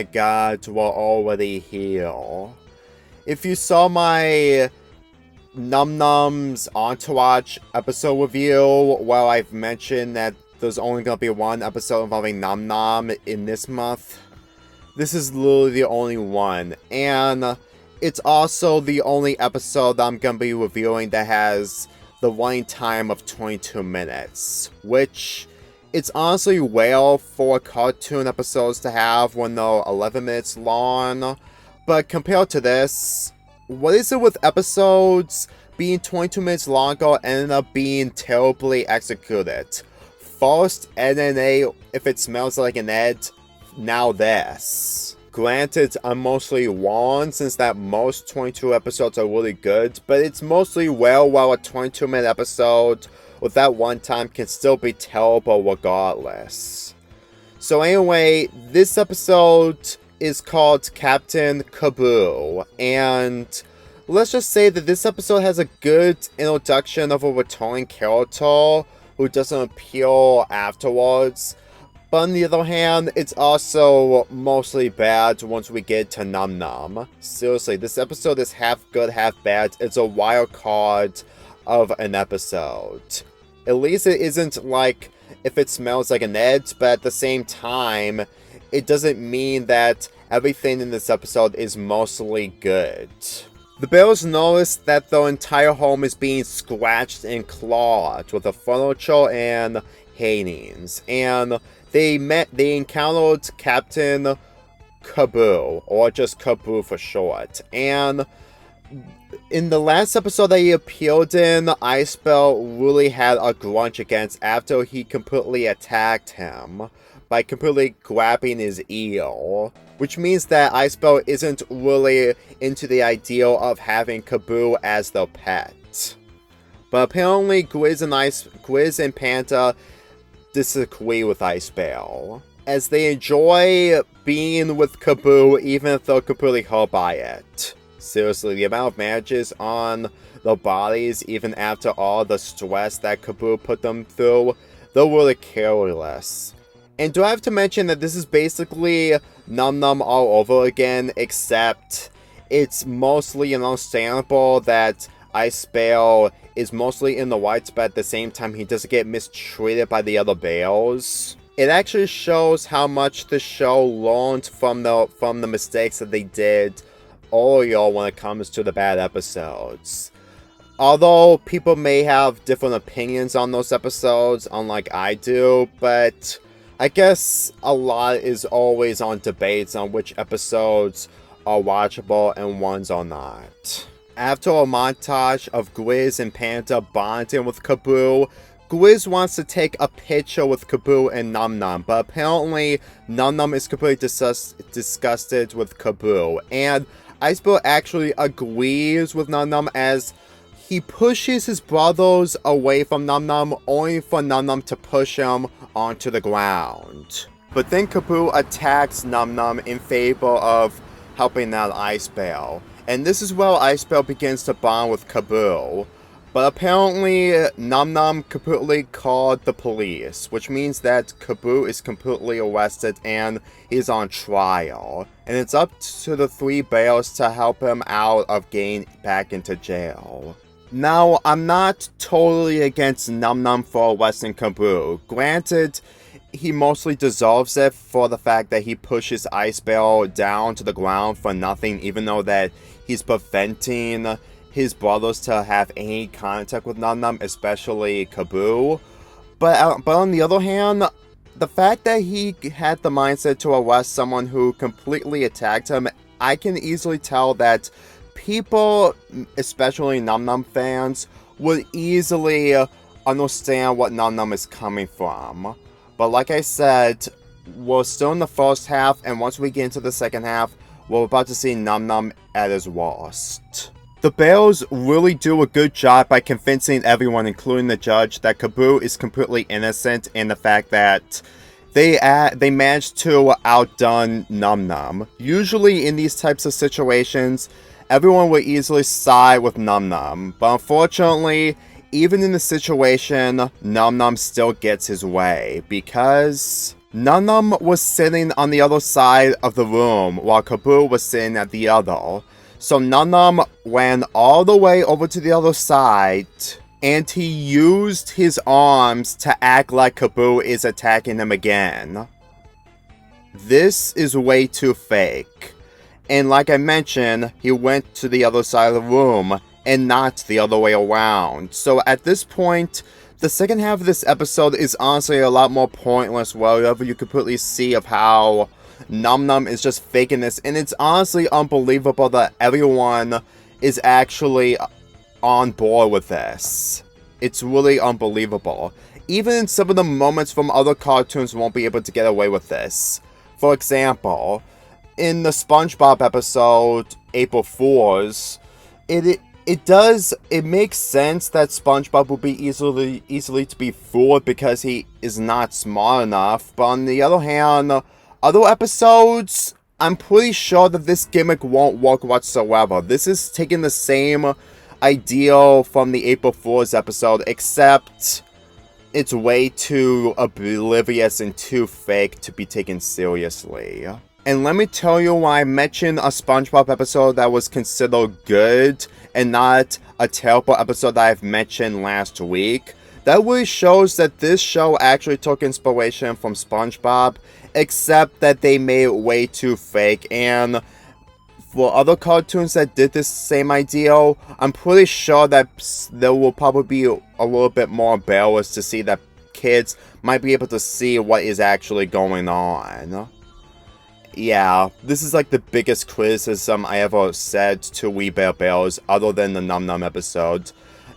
my god, we're already here. If you saw my Nom Nom's Entourage episode review, where I've mentioned that there's only going to be one episode involving Nom Nom in this month, this is literally the only one. And it's also the only episode that I'm going to be reviewing that has the running time of 22 minutes, which it's honestly rare for cartoon episodes to have when they're 11 minutes long. But compared to this, what is it with episodes being 22 minutes longer and ended up being terribly executed? First, NNA, if it smells like an Ed, now this. Granted, I'm mostly wrong since that most 22 episodes are really good, but it's mostly well while a 22-minute episode with that one time can still be terrible regardless. So anyway, this episode is called Captain Carboo, and let's just say that this episode has a good introduction of a returning character who doesn't appear afterwards. But on the other hand, it's also mostly bad once we get to Nom Nom. Seriously, this episode is half good, half bad. It's a wild card of an episode. At least it isn't like if it smells like an Ed, but at the same time, it doesn't mean that everything in this episode is mostly good. The Bears notice that their entire home is being scratched and clawed with the furniture and hangings, and they encountered Captain Carboo, or just Carboo for short, and in the last episode that he appeared in, Icebell really had a grudge against after he completely attacked him by completely grabbing his ear, which means that Icebell isn't really into the idea of having Carboo as their pet. But apparently Grizz and Panda disagree with Icebell, as they enjoy being with Carboo even if they're completely hurt by it. Seriously, the amount of bandages on their bodies, even after all the stress that Carboo put them through, they're really careless. And do I have to mention that this is basically Nom Nom all over again, except it's mostly understandable that Icebell is mostly in the whites, but at the same time he doesn't get mistreated by the other bears. It actually shows how much the show learned from the mistakes that they did earlier when it comes to the bad episodes. Although people may have different opinions on those episodes, unlike I do, but I guess a lot is always on debates on which episodes are watchable and ones are not. After a montage of Grizz and Panda bonding with Carboo, Grizz wants to take a picture with Carboo and Nom Nom, but apparently Nom Nom is completely disgusted with Carboo, and Icebell actually agrees with Nom Nom as he pushes his brothers away from Nom Nom, only for Nom Nom to push him onto the ground. But then Carboo attacks Nom Nom in favor of helping out Icebell, and this is where Icebell begins to bond with Carboo. But apparently, Nom Nom completely called the police, which means that Carboo is completely arrested and is on trial. And it's up to the three bears to help him out of getting back into jail. Now, I'm not totally against Nom Nom for arresting Carboo. Granted, he mostly deserves it for the fact that he pushes Icebell down to the ground for nothing, even though that he's preventing his brothers to have any contact with Nom Nom, especially Carboo. But on the other hand, the fact that he had the mindset to arrest someone who completely attacked him, I can easily tell that people, especially Nom Nom fans, would easily understand what Nom Nom is coming from. But like I said, we're still in the first half, and once we get into the second half, we're about to see Nom Nom at his worst. The Bears really do a good job by convincing everyone, including the judge, that Carboo is completely innocent, and the fact that they managed to outdone Nom Nom. Usually in these types of situations, everyone would easily side with Nom Nom, but unfortunately, even in the situation, Nom Nom still gets his way, because Nom Nom was sitting on the other side of the room while Carboo was sitting at the other. So Nom Nom went all the way over to the other side, and he used his arms to act like Carboo is attacking him again. This is way too fake. And like I mentioned, he went to the other side of the room and not the other way around. So at this point, the second half of this episode is honestly a lot more pointless, wherever you completely see of how Nom Nom is just faking this. And it's honestly unbelievable that everyone is actually on board with this. It's really unbelievable. Even some of the moments from other cartoons won't be able to get away with this. For example, in the SpongeBob episode, April Fools, it makes sense that SpongeBob will be easily to be fooled because he is not smart enough. But on the other hand, other episodes, I'm pretty sure that this gimmick won't work whatsoever. This is taking the same idea from the April Fools episode, except it's way too oblivious and too fake to be taken seriously. And let me tell you, when I mentioned a SpongeBob episode that was considered good and not a terrible episode that I've mentioned last week, that really shows that this show actually took inspiration from SpongeBob, except that they made it way too fake. And for other cartoons that did this same idea, I'm pretty sure that there will probably be a little bit more barriers to see that kids might be able to see what is actually going on. Yeah, this is like the biggest criticism I ever said to We Bare Bears, other than the Nom Nom episode.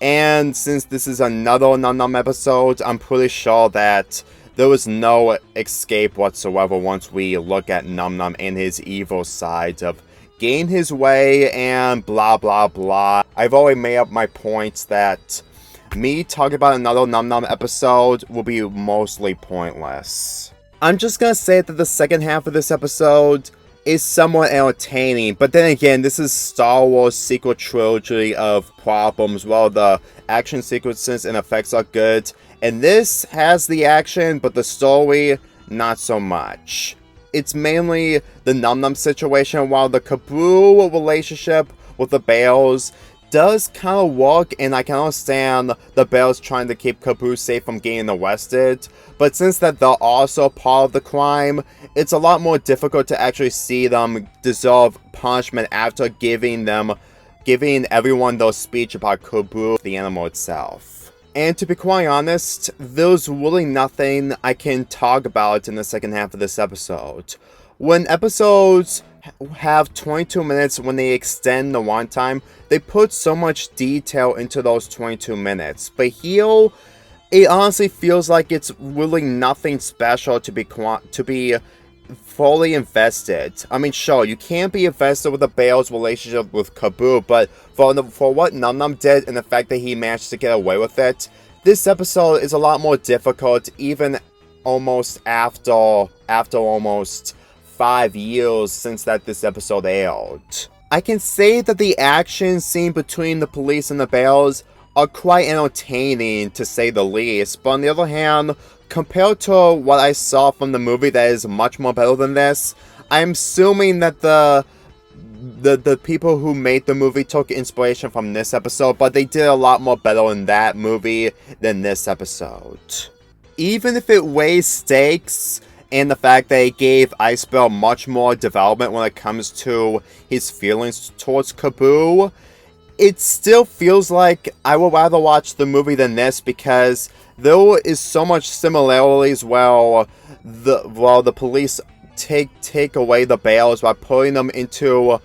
And since this is another Nom Nom episode, I'm pretty sure that there was no escape whatsoever once we look at Nom Nom and his evil side of gain his way and blah blah blah. I've already made up my points that me talking about another Nom Nom episode will be mostly pointless. I'm just gonna say that the second half of this episode is somewhat entertaining, but then again, this is Star Wars sequel trilogy of problems. While the action sequences and effects are good, and this has the action, but the story, not so much. It's mainly the Nom Nom situation, while the Carboo relationship with the Bears does kind of work, and I can understand the Bears trying to keep Carboo safe from getting arrested, but since that they're also part of the crime, it's a lot more difficult to actually see them deserve punishment after giving everyone their speech about Carboo, the animal itself. And to be quite honest, there's really nothing I can talk about in the second half of this episode. When episodes have 22 minutes, when they extend the runtime, they put so much detail into those 22 minutes. But here, it honestly feels like it's really nothing special to be fully invested. I mean, sure, you can't be invested with the Bears' relationship with Carboo, but for what Nom Nom did and the fact that he managed to get away with it, this episode is a lot more difficult, even almost after almost 5 years since this episode aired. I can say that the action scene between the police and the Bears are quite entertaining, to say the least, but on the other hand, compared to what I saw from the movie that is much more better than this, I'm assuming that the people who made the movie took inspiration from this episode, but they did a lot more better in that movie than this episode. Even if it weighs stakes, and the fact that it gave Ice Bear much more development when it comes to his feelings towards Carboo, it still feels like I would rather watch the movie than this, because there is so much similarities where the police take away the Bears by putting them into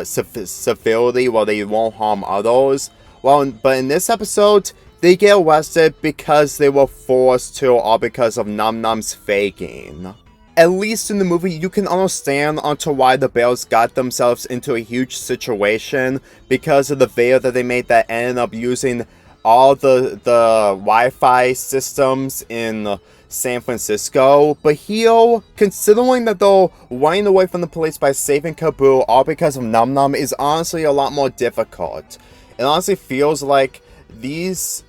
civility where they won't harm others. But in this episode, they get arrested because they were forced to, or because of Nom Nom's faking. At least in the movie, you can understand onto why the Bears got themselves into a huge situation because of the video that they made that ended up using all the Wi-Fi systems in San Francisco. But here, considering that they're running away from the police by saving Carboo all because of Nom Nom, is honestly a lot more difficult. It honestly feels like these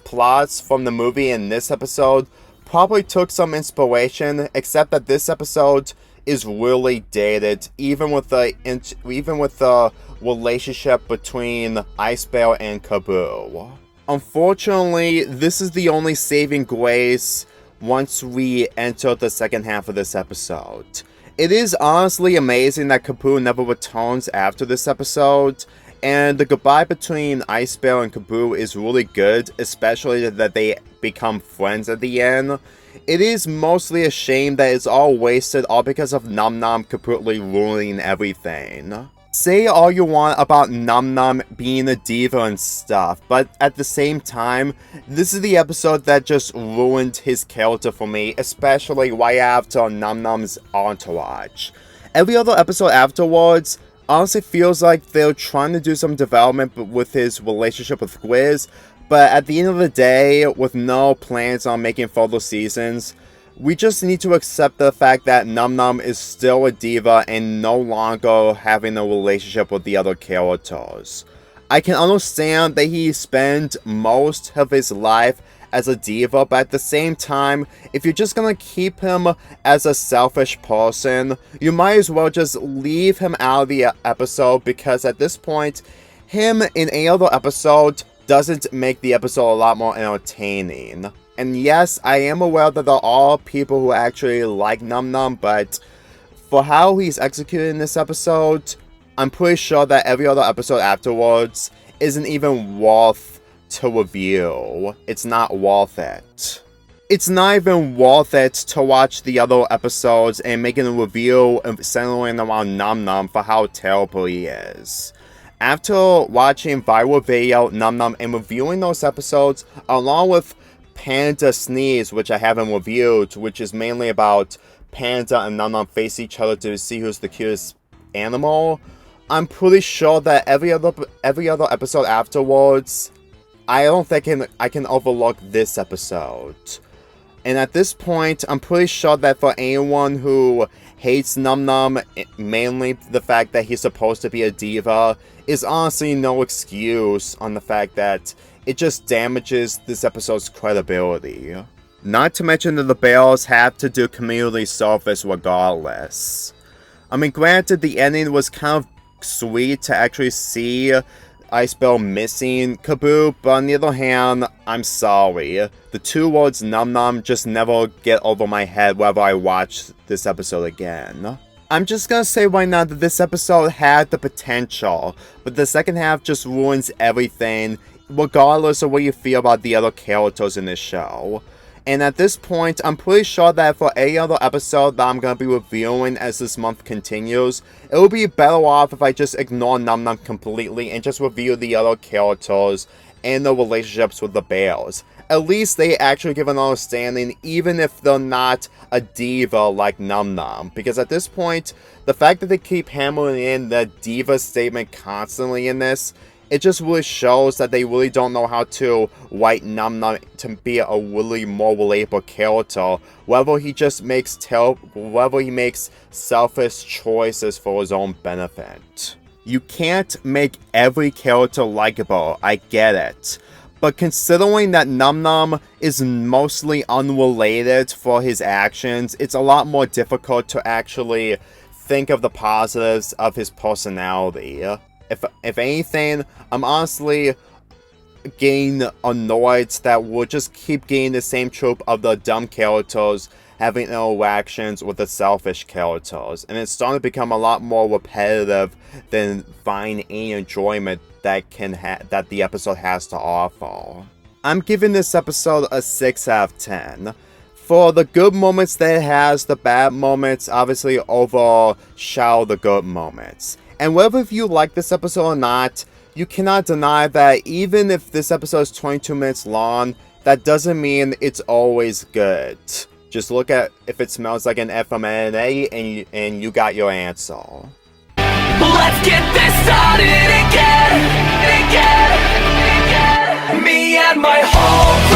plots from the movie in this episode probably took some inspiration, except that this episode is really dated, even with the relationship between Ice Bear and Carboo. Unfortunately, this is the only saving grace once we enter the second half of this episode. It is honestly amazing that Carboo never returns after this episode, and the goodbye between Ice Bear and Carboo is really good, especially that they become friends at the end. It is mostly a shame that it's all wasted all because of Nom Nom completely ruining everything. Say all you want about Nom Nom being a diva and stuff, but at the same time, this is the episode that just ruined his character for me, especially right after Nom Nom's entourage. Every other episode afterwards honestly feels like they're trying to do some development with his relationship with Grizz, but at the end of the day, with no plans on making further seasons, we just need to accept the fact that Nom Nom is still a diva and no longer having a relationship with the other characters. I can understand that he spent most of his life as a diva, but at the same time, if you're just gonna keep him as a selfish person, you might as well just leave him out of the episode, because at this point, him in any other episode doesn't make the episode a lot more entertaining. And yes, I am aware that there are people who actually like Nom Nom, but for how he's executed in this episode, I'm pretty sure that every other episode afterwards isn't even worth to review. It's not worth it. It's not even worth it to watch the other episodes and making a review centering around Nom Nom for how terrible he is. After watching viral video Nom Nom and reviewing those episodes, along with Panda Sneeze, which I haven't reviewed, which is mainly about Panda and Nom Nom face each other to see who's the cutest animal, I'm pretty sure that every other episode afterwards, I don't think I can overlook this episode. And at this point, I'm pretty sure that for anyone who hates Nom Nom, mainly the fact that he's supposed to be a diva, is honestly no excuse on the fact that it just damages this episode's credibility. Not to mention that the Bears have to do community service regardless. I mean, granted, the ending was kind of sweet to actually see Ice Bear missing Carboo, but on the other hand, I'm sorry. The two words Nom Nom just never get over my head whenever I watch this episode again. I'm just gonna say right now that this episode had the potential, but the second half just ruins everything, regardless of what you feel about the other characters in this show. And at this point, I'm pretty sure that for any other episode that I'm going to be reviewing as this month continues, it would be better off if I just ignore Nom Nom completely and just review the other characters and the relationships with the Bears. At least they actually give an understanding, even if they're not a diva like Nom Nom. Because at this point, the fact that they keep hammering in the diva statement constantly in this, it just really shows that they really don't know how to write Nom Nom to be a really more relatable character, whether he just makes selfish choices for his own benefit. You can't make every character likable, I get it. But considering that Nom Nom is mostly unrelated for his actions, it's a lot more difficult to actually think of the positives of his personality. If anything, I'm honestly getting annoyed that we'll just keep getting the same trope of the dumb characters having interactions with the selfish characters, and it's starting to become a lot more repetitive than finding any enjoyment that the episode has to offer. I'm giving this episode a 6 out of 10. For the good moments that it has, the bad moments obviously overshadow the good moments. And whether if you like this episode or not, you cannot deny that even if this episode is 22 minutes long, that doesn't mean it's always good. Just look at if it smells like an FMNA and you got your answer. Let's get this started again. Me and my whole